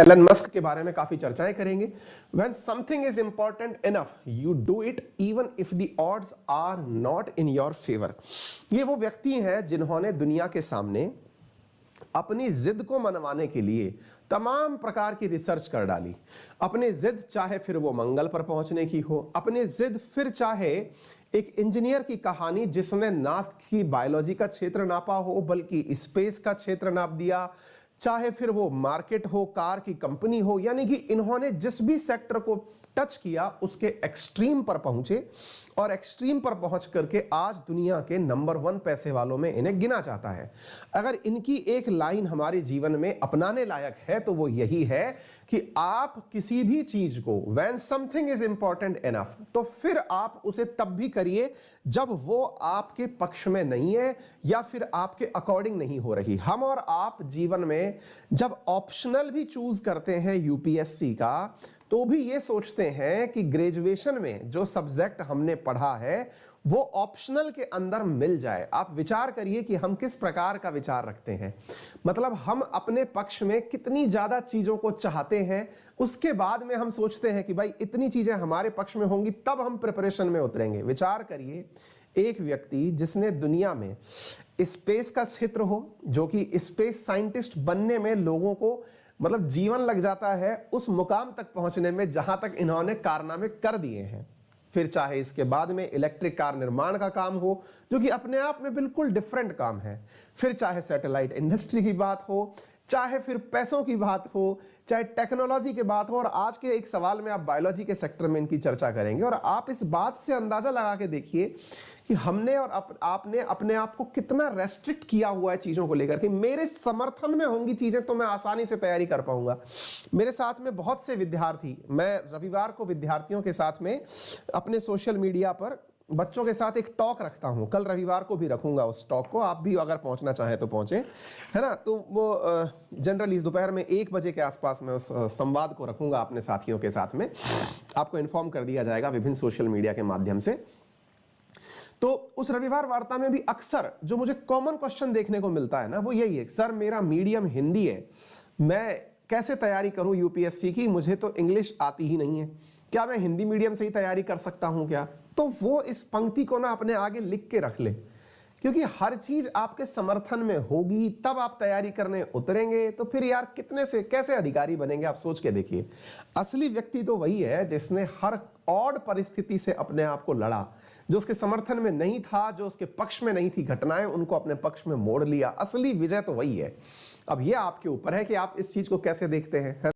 Elon Musk के बारे में काफी चर्चाएं करेंगे। When something is important enough, you do it even if the odds are not in your favor। ये वो व्यक्ति हैं जिन्होंने दुनिया के सामने अपनी जिद को मनवाने के लिए तमाम प्रकार की रिसर्च कर डाली। अपनी जिद चाहे फिर वो मंगल पर पहुंचने की हो, अपनी जिद फिर चाहे एक इंजीनियर की कहानी जिसने ना कि बायोलॉजी का क्षेत्र नापा हो बल्कि स्पेस का क्षेत्र नाप दिया, चाहे फिर वो मार्केट हो, कार की कंपनी हो, यानी कि इन्होंने जिस भी सेक्टर को टच किया उसके एक्सट्रीम पर पहुंचे और एक्सट्रीम पर पहुंच करके आज दुनिया के नंबर 1 पैसे वालों में इन्हें गिना जाता है। अगर इनकी एक लाइन हमारे जीवन में अपनाने लायक है तो वो यही है कि आप किसी भी चीज को when something is important enough, तो फिर आप उसे तब भी करिए जब वो आपके पक्ष में नहीं है या फिर आपके अकॉर्डिंग नहीं हो रही। हम और आप जीवन में जब ऑप्शनल भी चूज करते हैं यूपीएससी का, तो भी ये सोचते हैं कि ग्रेजुएशन में जो सब्जेक्ट हमने पढ़ा है वो ऑप्शनल के अंदर मिल जाए। आप विचार करिए कि हम किस प्रकार का विचार रखते हैं, मतलब हम अपने पक्ष में कितनी ज्यादा चीजों को चाहते हैं, उसके बाद में हम सोचते हैं कि भाई इतनी चीजें हमारे पक्ष में होंगी तब हम प्रिपरेशन में उतरेंगे। विचार करिए, एक व्यक्ति जिसने दुनिया में स्पेस का क्षेत्र हो, जो कि स्पेस साइंटिस्ट बनने में लोगों को मतलब जीवन लग जाता है उस मुकाम तक पहुंचने में जहां तक इन्होंने कारनामे कर दिए हैं। फिर चाहे इसके बाद में इलेक्ट्रिक कार निर्माण का काम हो जो कि अपने आप में बिल्कुल डिफरेंट काम है, फिर चाहे सैटेलाइट इंडस्ट्री की बात हो, चाहे फिर पैसों की बात हो, चाहे टेक्नोलॉजी की बात हो, और आज के एक सवाल में आप बायोलॉजी के सेक्टर में इनकी चर्चा करेंगे। और आप इस बात से अंदाजा लगा के देखिए कि हमने और आपने अपने आप को कितना रेस्ट्रिक्ट किया हुआ है चीजों को लेकर के। मेरे समर्थन में होंगी चीजें तो मैं आसानी से तैयारी कर पाऊंगा। मेरे साथ में बहुत से विद्यार्थी, मैं रविवार को विद्यार्थियों के साथ में अपने सोशल मीडिया पर बच्चों के साथ एक टॉक रखता हूं, कल रविवार को भी रखूंगा उस टॉक को, आप भी अगर पहुंचना चाहें तो पहुंचे, है ना। तो वो जनरली दोपहर में 1 बजे के आसपास में उस संवाद को रखूंगा अपने साथियों के साथ में, आपको इन्फॉर्म कर दिया जाएगा विभिन्न सोशल मीडिया के माध्यम से। तो उस रविवार वार्ता में भी अक्सर जो मुझे कॉमन क्वेश्चन देखने को मिलता है ना, वो यही है, सर मेरा मीडियम हिंदी है, मैं कैसे तैयारी करूं यूपीएससी की, मुझे तो इंग्लिश आती ही नहीं है, क्या मैं हिंदी मीडियम से ही तैयारी कर सकता हूं क्या। तो वो इस पंक्ति को ना अपने आगे लिख के रख ले, क्योंकि हर चीज आपके समर्थन में होगी तब आप तैयारी करने उतरेंगे, तो फिर यार कितने से कैसे अधिकारी बनेंगे। आप सोच के देखिए, असली व्यक्ति तो वही है जिसने हर ऑड परिस्थिति से अपने आप को लड़ा, जो उसके समर्थन में नहीं था, जो उसके पक्ष में नहीं थी, घटनाएं उनको अपने पक्ष में मोड़ लिया। असली विजय तो वही है। अब यह आपके ऊपर है कि आप इस चीज को कैसे देखते हैं।